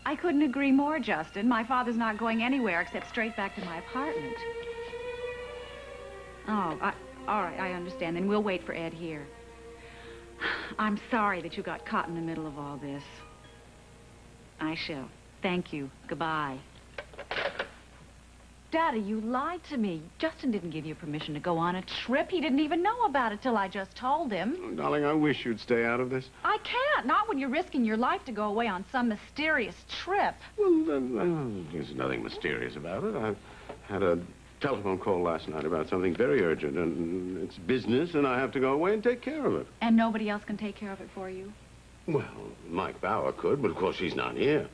I couldn't agree more, Justin. My father's not going anywhere except straight back to my apartment. Oh, all right, I understand. Then we'll wait for Ed here. I'm sorry that you got caught in the middle of all this. I shall. Thank you. Goodbye. Daddy, you lied to me. Justin didn't give you permission to go on a trip. He didn't even know about it till I just told him. Oh, darling, I wish you'd stay out of this. I can't. Not when you're risking your life to go away on some mysterious trip. Well, there's nothing mysterious about it. I had a telephone call last night about something very urgent, and it's business, and I have to go away and take care of it. And nobody else can take care of it for you? Well, Mike Bauer could, but of course she's not here.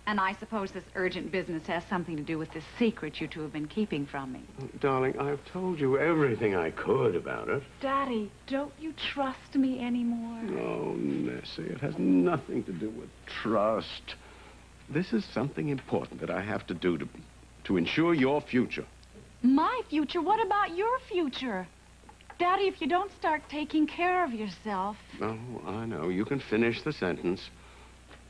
And I suppose this urgent business has something to do with this secret you two have been keeping from me. Darling, I've told you everything I could about it. Daddy, don't you trust me anymore? No, Nessie, it has nothing to do with trust. This is something important that I have to do to ensure your future. My future? What about your future? Daddy, if you don't start taking care of yourself... Oh, I know. You can finish the sentence.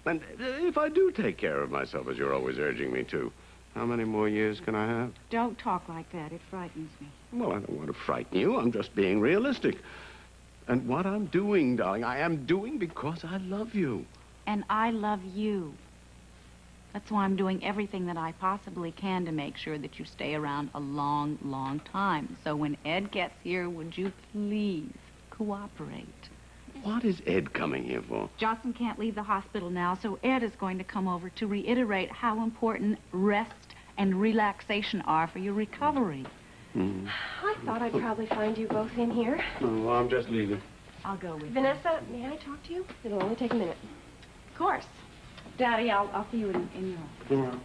And if I do take care of myself, as you're always urging me to, how many more years can I have? Don't talk like that. It frightens me. Well, I don't want to frighten you. I'm just being realistic. And what I'm doing, darling, I am doing because I love you. And I love you. That's why I'm doing everything that I possibly can to make sure that you stay around a long, long time. So when Ed gets here, would you please cooperate? What is Ed coming here for? Justin can't leave the hospital now, so Ed is going to come over to reiterate how important rest and relaxation are for your recovery. I thought I'd probably find you both in here. Oh, well, I'm just leaving. I'll go with you. Vanessa, may I talk to you? It'll only take a minute. Of course. Daddy, I'll see you in your office.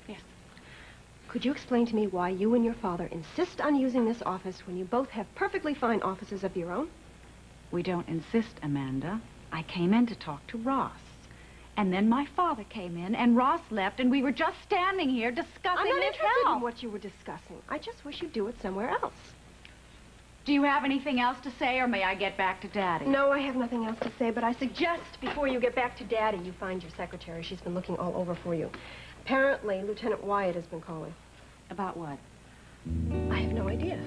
Yes. Could you explain to me why you and your father insist on using this office when you both have perfectly fine offices of your own? We don't insist, Amanda. I came in to talk to Ross. And then my father came in, and Ross left, and we were just standing here discussing I'm not his interested health. in what you were discussing. I just wish you'd do it somewhere else. Do you have anything else to say, or may I get back to Daddy? No, I have nothing else to say, but I suggest before you get back to Daddy, you find your secretary. She's been looking all over for you. Apparently, Lieutenant Wyatt has been calling. About what? I have no idea.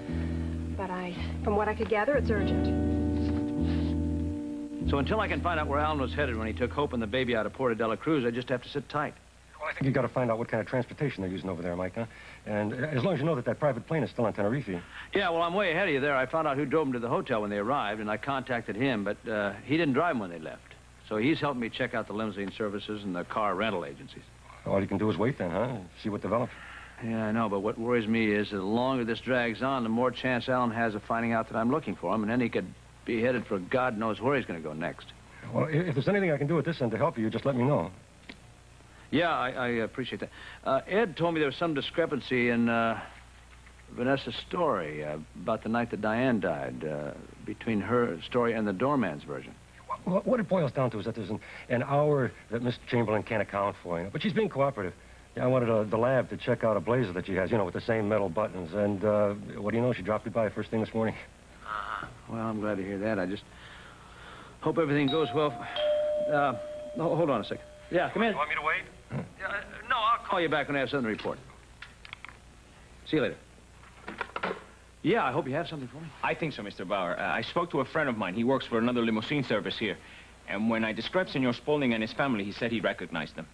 But from what I could gather, it's urgent. So until I can find out where Alan was headed when he took Hope and the baby out of Puerto de la Cruz, I just have to sit tight. Well, I think you got to find out what kind of transportation they're using over there, Mike, huh? And as long as you know that private plane is still on Tenerife. Yeah, well, I'm way ahead of you there. I found out who drove them to the hotel when they arrived, and I contacted him, but he didn't drive them when they left. So he's helped me check out the limousine services and the car rental agencies. All you can do is wait then, huh? See what develops. Yeah, I know, but what worries me is that the longer this drags on, the more chance Alan has of finding out that I'm looking for him, and then he could be headed for God knows where he's going to go next. Well, if there's anything I can do at this end to help you, just let me know. Yeah, I appreciate that. Ed told me there was some discrepancy in Vanessa's story about the night that Diane died, between her story and the doorman's version. Well, what it boils down to is that there's an hour that Miss Chamberlain can't account for, you know, but she's being cooperative. Yeah, I wanted the lab to check out a blazer that she has, you know, with the same metal buttons, and what do you know, she dropped me by first thing this morning. Well, I'm glad to hear that. I just hope everything goes well. Hold on a second. Yeah, come in. You want me to wait? No, I'll call you back when I have something to report. See you later. Yeah, I hope you have something for me. I think so, Mr. Bauer. I spoke to a friend of mine. He works for another limousine service here. And when I described Senor Spaulding and his family, he said he recognized them.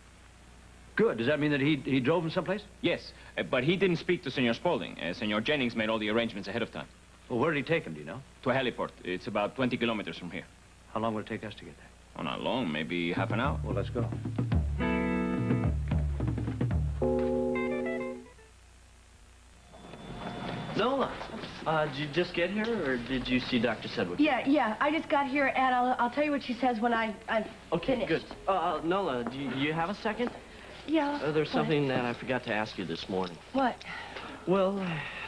Good. Does that mean that he drove them someplace? Yes, but he didn't speak to Senor Spaulding. Senor Jennings made all the arrangements ahead of time. Well, where did he take them, do you know? To a heliport. It's about 20 kilometers from here. How long will it take us to get there? Oh, not long. Maybe half an hour. Well, let's go. Nola, did you just get here, or did you see Dr. Sedgwick? Yeah, I just got here, and I'll tell you what she says when I'm Okay, finished. good. Nola, do you have a second? Yeah. There's something that I forgot to ask you this morning. What? Well,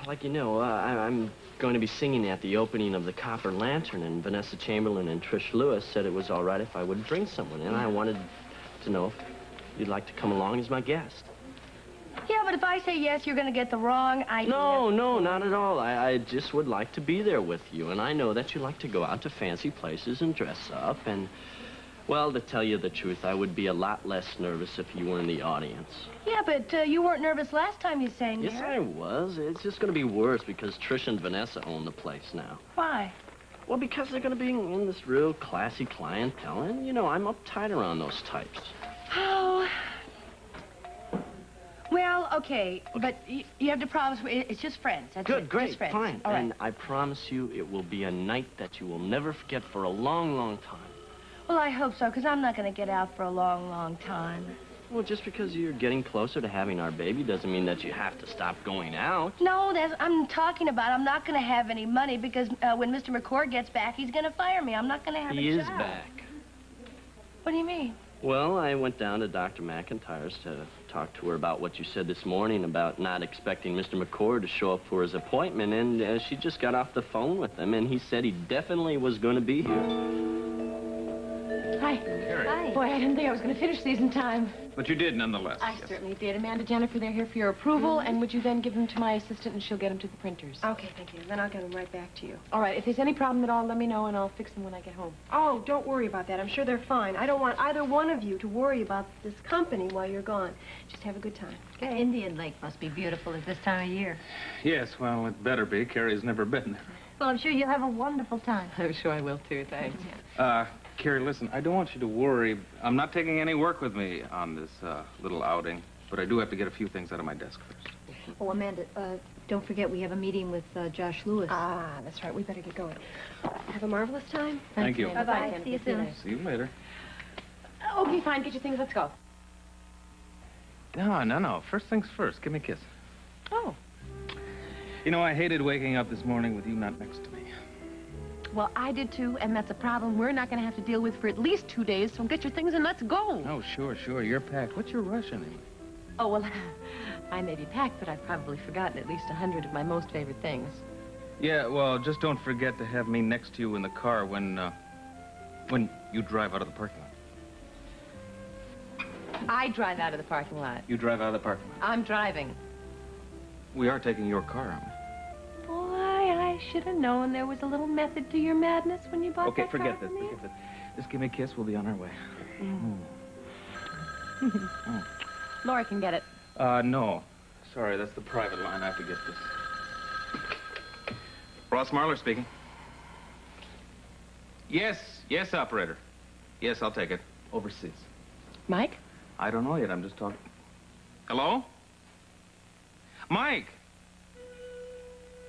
like you know, I'm going to be singing at the opening of the Copper Lantern, and Vanessa Chamberlain and Trish Lewis said it was all right if I would bring someone, and I wanted to know if you'd like to come along as my guest. Yeah, but if I say yes, you're going to get the wrong idea. No, not at all. I just would like to be there with you, and I know that you like to go out to fancy places and dress up, and, Well, to tell you the truth, I would be a lot less nervous if you were in the audience. Yeah, but you weren't nervous last time you sang here. Yes, I was. It's just going to be worse because Trish and Vanessa own the place now. Why? Well, because they're going to be in this real classy clientele, and, you know, I'm uptight around those types. Oh. Well, okay, but you have to promise me it's just friends. That's Good, it. great, just friends. fine. All right. And I promise you it will be a night that you will never forget for a long, long time. Well, I hope so, because I'm not going to get out for a long, long time. Well, just because you're getting closer to having our baby doesn't mean that you have to stop going out. No, I'm talking about I'm not going to have any money because when Mr. McCord gets back, he's going to fire me. I'm not going to have a job. He is back. What do you mean? Well, I went down to Dr. McIntyre's to talk to her about what you said this morning about not expecting Mr. McCord to show up for his appointment, and she just got off the phone with him, and he said he definitely was going to be here. Hi. Carrie. Hi. Boy, I didn't think I was going to finish these in time. But you did, nonetheless. I certainly did. Amanda, Jennifer, they're here for your approval, and would you then give them to my assistant, and she'll get them to the printers? Okay, thank you. Then I'll get them right back to you. All right, if there's any problem at all, let me know, and I'll fix them when I get home. Oh, don't worry about that. I'm sure they're fine. I don't want either one of you to worry about this company while you're gone. Just have a good time. The Indian Lake must be beautiful at this time of year. Yes, well, it better be. Carrie's never been there. Well, I'm sure you'll have a wonderful time. I'm sure I will, too. Thanks. Carrie, listen, I don't want you to worry. I'm not taking any work with me on this little outing, but I do have to get a few things out of my desk first. Oh, Amanda, don't forget we have a meeting with Josh Lewis. Ah, that's right. We better get going. Have a marvelous time. Thank you. Amanda. Bye-bye. Ken. See you We'll soon. later. See you later. Okay, fine. Get your things. Let's go. No. First things first. Give me a kiss. Oh. You know, I hated waking up this morning with you not next to me. Well, I did, too, and that's a problem we're not going to have to deal with for at least 2 days, so get your things and let's go. Oh, sure. You're packed. What's your rush, anyway? Oh, well, I may be packed, but I've probably forgotten at least 100 of my most favorite things. Yeah, well, just don't forget to have me next to you in the car when you drive out of the parking lot. I drive out of the parking lot. You drive out of the parking lot. I'm driving. We are taking your car, aren't we? Boy, I should have known there was a little method to your madness when you bought Okay, that forget car this. for me. Forget this. Just give me a kiss. We'll be on our way. Laura can get it. No. Sorry, that's the private line. I have to get this. Ross Marler speaking. Yes, operator. Yes, I'll take it. Overseas. Mike? I don't know yet. I'm just talking. Hello? Mike!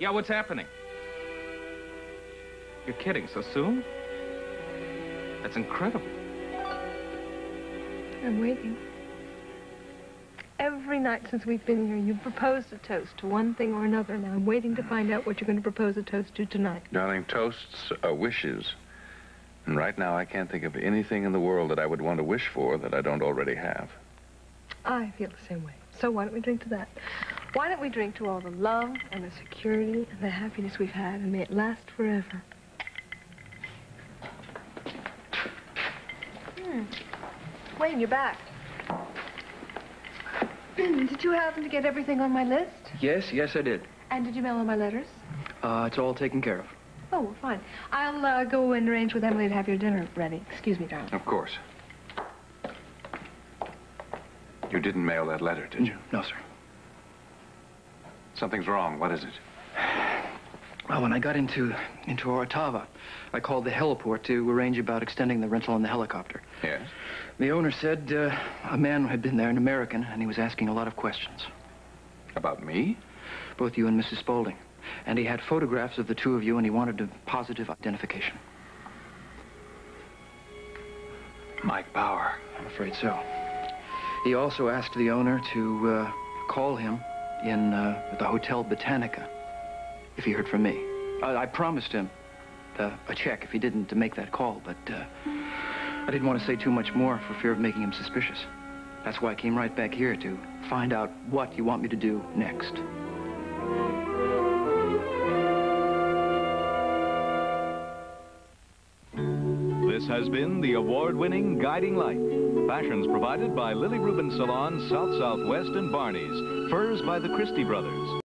Yeah, what's happening? You're kidding. So soon? That's incredible. I'm waiting. Every night since we've been here, you've proposed a toast to one thing or another. Now I'm waiting to find out what you're going to propose a toast to tonight. Darling, toasts are wishes. And right now, I can't think of anything in the world that I would want to wish for that I don't already have. I feel the same way. So why don't we drink to that? Why don't we drink to all the love and the security and the happiness we've had, and may it last forever. Wayne, you're back. Did you happen to get everything on my list? Yes, I did. And did you mail all my letters? It's all taken care of. Oh, well, fine. I'll go and arrange with Emily to have your dinner ready. Excuse me, darling. Of course. You didn't mail that letter, did you? No, sir. Something's wrong. What is it? Well, when I got into Orotava, I called the heliport to arrange about extending the rental on the helicopter. Yes? The owner said a man had been there, an American, and he was asking a lot of questions. About me? Both you and Mrs. Spaulding. And he had photographs of the two of you, and he wanted a positive identification. Mike Bauer. I'm afraid so. He also asked the owner to call him in the Hotel Botanica if he heard from me. I promised him a check if he didn't make that call, but I didn't want to say too much more for fear of making him suspicious. That's why I came right back here to find out what you want me to do next. This has been the award-winning Guiding Light. Fashions provided by Lily Rubin Salon, South Southwest and Barney's. Furs by the Christie Brothers.